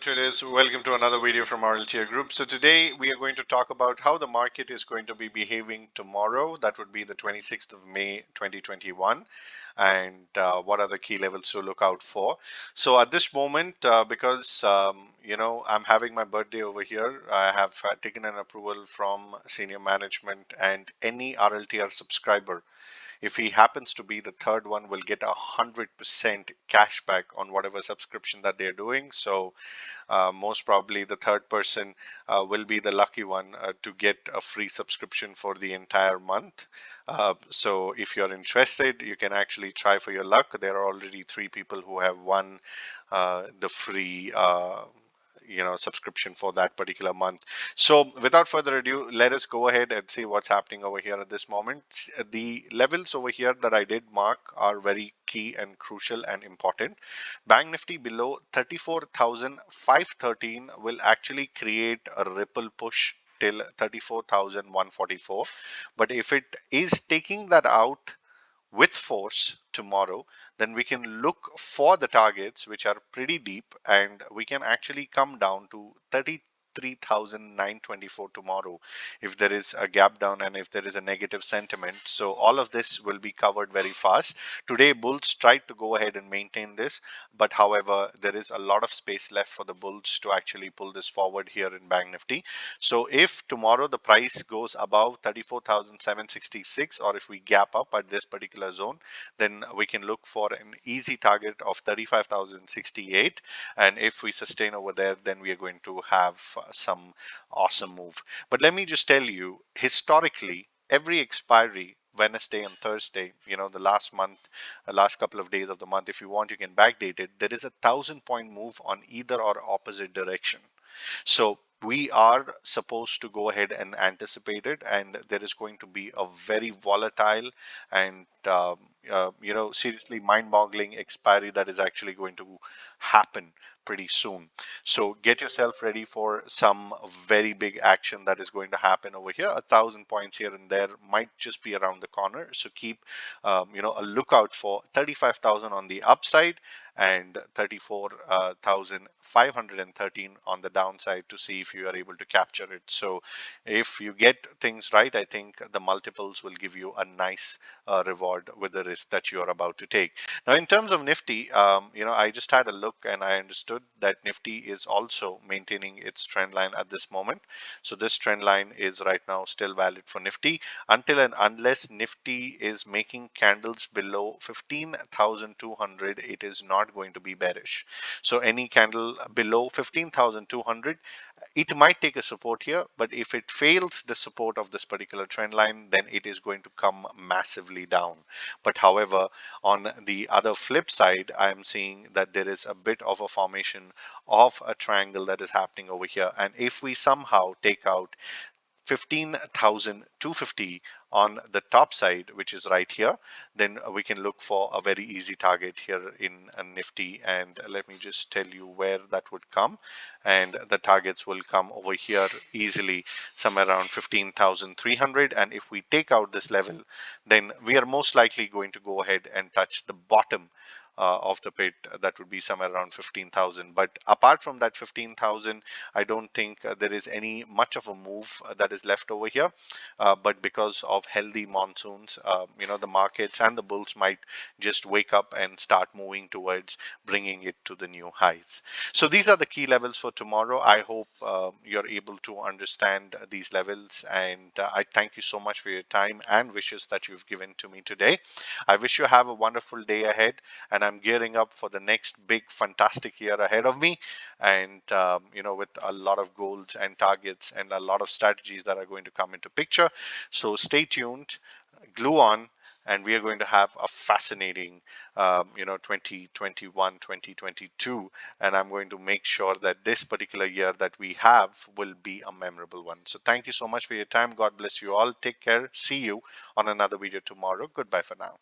traders, welcome to another video from RLTR Group. So today we are going to talk about how the market is going to be behaving tomorrow. That would be the 26th of May 2021, and what are the key levels to look out for. So at this moment, because I'm having my birthday over here, I have taken an approval from senior management, and any RLTR subscriber, if he happens to be the third one, will get 100% cashback on whatever subscription that they're doing. So most probably the third person will be the lucky one to get a free subscription for the entire month. So if you're interested, you can actually try for your luck. There are already 3 people who have won the free subscription for that particular month. So without further ado, let us go ahead and see what's happening over here at this moment. The levels over here that I did mark are very key and crucial and important. Bank Nifty below 34,513 will actually create a ripple push till 34,144. But if it is taking that out with force tomorrow, then we can look for the targets which are pretty deep, and we can actually come down to 33,924 tomorrow if there is a gap down and if there is a negative sentiment. So all of this will be covered very fast. Today bulls tried to go ahead and maintain this, but however there is a lot of space left for the bulls to actually pull this forward here in Bank Nifty. So if tomorrow the price goes above 34,766, or if we gap up at this particular zone, then we can look for an easy target of 35,068. And if we sustain over there, then we are going to have some awesome move. But let me just tell you, historically, every expiry Wednesday and Thursday, the last month, last couple of days of the month, if you want, you can backdate it. There is a 1,000-point move on either or opposite direction. So we are supposed to go ahead and anticipate it, and there is going to be a very volatile and seriously mind-boggling expiry that is actually going to happen pretty soon. So get yourself ready for some very big action that is going to happen over here. 1,000 points here and there might just be around the corner. So keep a lookout for 35,000 on the upside and 34,513 on the downside to see if you are able to capture it. So if you get things right, I think the multiples will give you a nice reward with the risk that you are about to take. Now, in terms of Nifty, I just had a look and I understood that Nifty is also maintaining its trend line at this moment. So this trend line is right now still valid for Nifty until and unless Nifty is making candles below 15,200, it is not going to be bearish. So any candle below 15,200, it might take a support here, but if it fails the support of this particular trend line, then it is going to come massively down. But however, on the other flip side, I am seeing that there is a bit of a formation of a triangle that is happening over here. And if we somehow take out 15,250 on the top side, which is right here, then we can look for a very easy target here in a Nifty. And let me just tell you where that would come. And the targets will come over here easily, somewhere around 15,300. And if we take out this level, then we are most likely going to go ahead and touch the bottom of the pit. That would be somewhere around 15,000. But apart from that 15,000, I don't think there is any much of a move that is left over here. But because of healthy monsoons, the markets and the bulls might just wake up and start moving towards bringing it to the new highs. So these are the key levels for tomorrow. I hope you're able to understand these levels, and I thank you so much for your time and wishes that you've given to me today. I wish you have a wonderful day ahead, and I'm gearing up for the next big fantastic year ahead of me, and with a lot of goals and targets and a lot of strategies that are going to come into picture. So stay tuned, glue on, and we are going to have a fascinating 2021 2022, and I'm going to make sure that this particular year that we have will be a memorable one. So thank you so much for your time. God bless you all. Take care. See you on another video tomorrow. Goodbye for now.